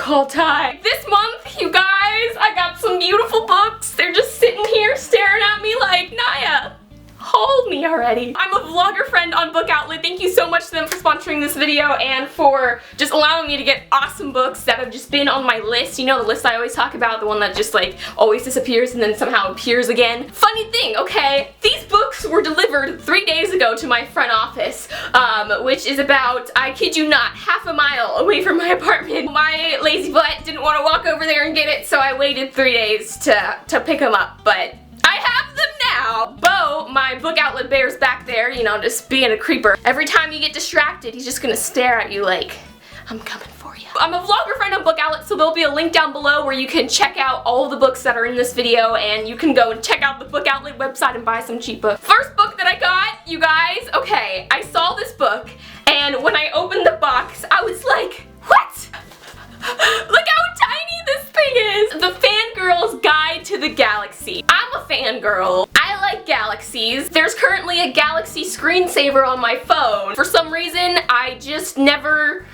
call time. This month, you guys, I got some beautiful books. They're just sitting here staring at me like, Naya, hold me already. I'm a vlogger friend on Book Outlet. Thank you so much to them for sponsoring this video and for just allowing me to get awesome books that have just been on my list. You know, the list I always talk about, the one that just like always disappears and then somehow appears again. Funny thing, okay? These books were delivered 3 days ago to my front office, which is about, I kid you not, half a mile away from my apartment. My lazy butt didn't want to walk over there and get it, so I waited 3 days to pick them up, but I have them now! Bo, my Book Outlet bear's back there, you know, just being a creeper. Every time you get distracted, he's just gonna stare at you like, I'm coming for you. I'm a vlogger friend on Book Outlet, so there'll be a link down below where you can check out all of the books that are in this video, and you can go and check out the Book Outlet website and buy some cheap books. First book that I got, you guys, okay, I saw this book, and when I opened the box, I was like, what? Look how tiny this thing is! The Fangirls Guide to the Galaxy. I'm a fangirl. I like galaxies. There's currently a galaxy screensaver on my phone. For some reason, I just never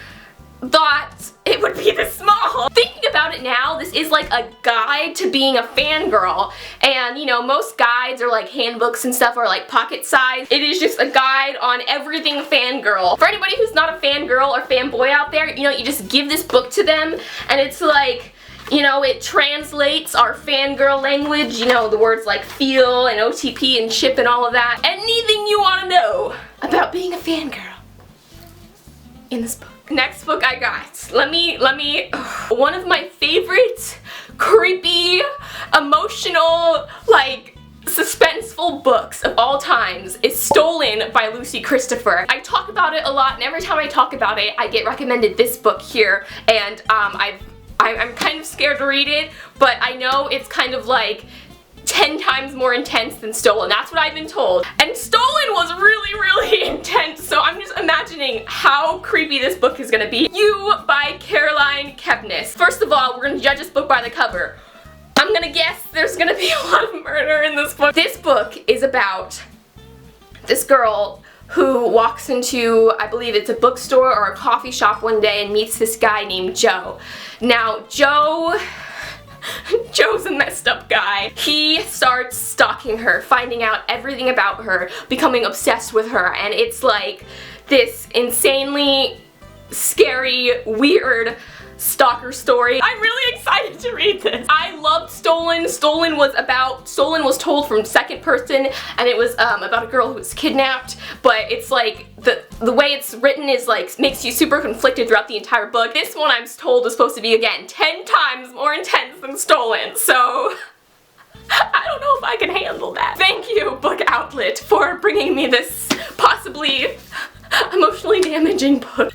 thought it would be this small. Thinking about it now, this is like a guide to being a fangirl, and you know, most guides are like handbooks and stuff, are like pocket size. It is just a guide on everything fangirl. For anybody who's not a fangirl or fanboy out there, you know, you just give this book to them and it's like, you know, it translates our fangirl language, you know, the words like feel and OTP and ship and all of that. Anything you want to know about being a fangirl in this book. Next book I got. Let me, one of my favorite creepy, emotional, like, suspenseful books of all times is Stolen by Lucy Christopher. I talk about it a lot, and every time I talk about it, I get recommended this book here, and I'm kind of scared to read it, but I know it's kind of like 10 times more intense than Stolen. That's what I've been told. And Stolen was really, really intense, so I'm just imagining how creepy this book is gonna be. You by Caroline Kepnes. First of all, we're gonna judge this book by the cover. I'm gonna guess there's gonna be a lot of murder in this book. This book is about this girl who walks into, I believe it's a bookstore or a coffee shop one day and meets this guy named Joe. Now, Joe's a messed up guy. He starts stalking her, finding out everything about her, becoming obsessed with her, and it's like this insanely scary, weird stalker story. I'm really excited to read this. I loved Stolen. Stolen was told from second person, and it was about a girl who was kidnapped, but it's like the way it's written is like makes you super conflicted throughout the entire book. This one I'm told is supposed to be, again, 10 times more intense than Stolen, so I don't know if I can handle that. Thank you, Book Outlet, for bringing me this possibly emotionally damaging book.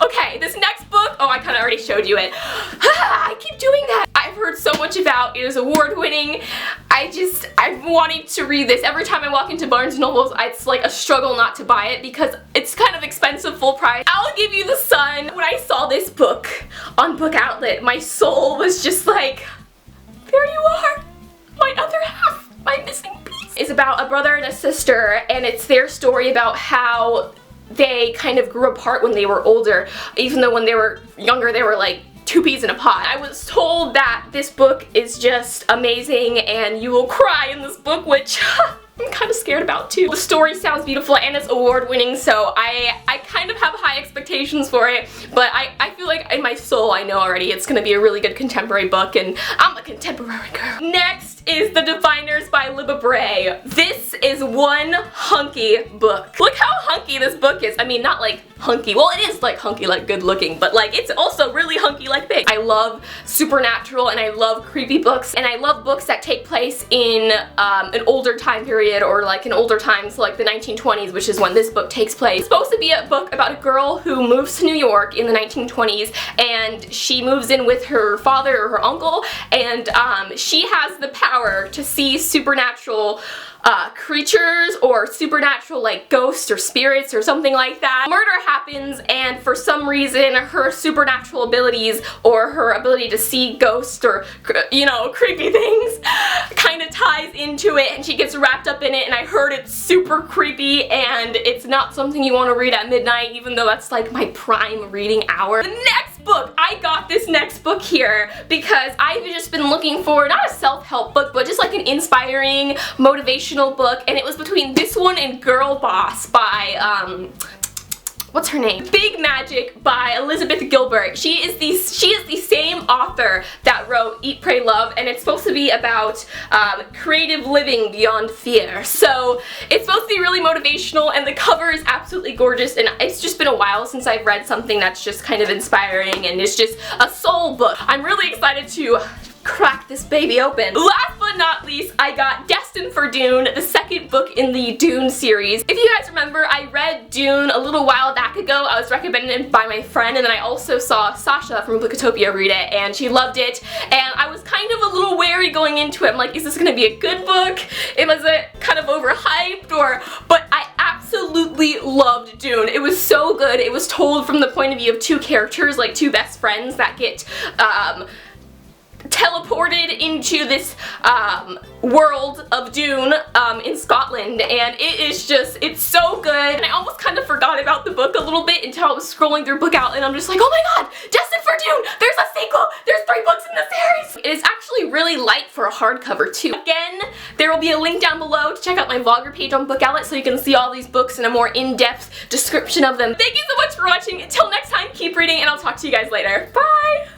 Okay, this next book, oh, I kind of already showed you it. I keep doing that. I've heard so much about it. Is award-winning. I've wanted to read this. Every time I walk into Barnes & Noble, it's like a struggle not to buy it because it's kind of expensive full price. I'll Give You the Sun. When I saw this book on Book Outlet, my soul was just like, there you are, my other half, my missing piece. It's about a brother and a sister, and it's their story about how they kind of grew apart when they were older, even though when they were younger they were like two peas in a pod. I was told that this book is just amazing and you will cry in this book, which I'm kind of scared about too. The story sounds beautiful and it's award-winning, so I kind of have high expectations for it, but I feel like in my soul I know already it's gonna be a really good contemporary book, and I'm a contemporary girl. Next is The Diviners by Libba Bray. This is one hunky book. Look how hunky this book is. I mean, not like hunky, well it is like hunky, like good looking, but like it's also really hunky like big. I love supernatural and I love creepy books, and I love books that take place in an older time period, or like in older times, like the 1920s, which is when this book takes place. It's supposed to be a book about a girl who moves to New York in the 1920s, and she moves in with her father or her uncle, and she has the power to see supernatural creatures or supernatural like ghosts or spirits or something like that. Murder happens, and for some reason her supernatural abilities or her ability to see ghosts or, you know, creepy things kind of ties into it, and she gets wrapped up in it, and I heard it's super creepy and it's not something you want to read at midnight, even though that's like my prime reading hour. The next next book. I got this next book here because I've just been looking for not a self-help book, but just like an inspiring, motivational book, and it was between this one and Girl Boss by, what's her name? Big Magic by Elizabeth Gilbert. She is the same author that wrote Eat, Pray, Love, and it's supposed to be about creative living beyond fear. So it's supposed to be really motivational, and the cover is absolutely gorgeous, and it's just been a while since I've read something that's just kind of inspiring, and it's just a soul book. I'm really excited to crack this baby open. Last but not least, I got Destined for Dune, the second book in the Dune series. If you guys remember, I read Dune a little while back ago. I was recommended by my friend, and then I also saw Sasha from Bookatopia read it, and she loved it, and I was kind of a little wary going into it. I'm like, is this gonna be a good book? Was it kind of overhyped, but I absolutely loved Dune. It was so good. It was told from the point of view of two characters, like two best friends that get, teleported into this world of Dune in Scotland, and it's so good. And I almost kind of forgot about the book a little bit until I was scrolling through Book Outlet, and I'm just like, oh my god, Destined for Dune! There's a sequel! There's 3 books in the series! It is actually really light for a hardcover too. Again, there will be a link down below to check out my vlogger page on Book Outlet so you can see all these books in a more in-depth description of them. Thank you so much for watching. Until next time, keep reading, and I'll talk to you guys later. Bye!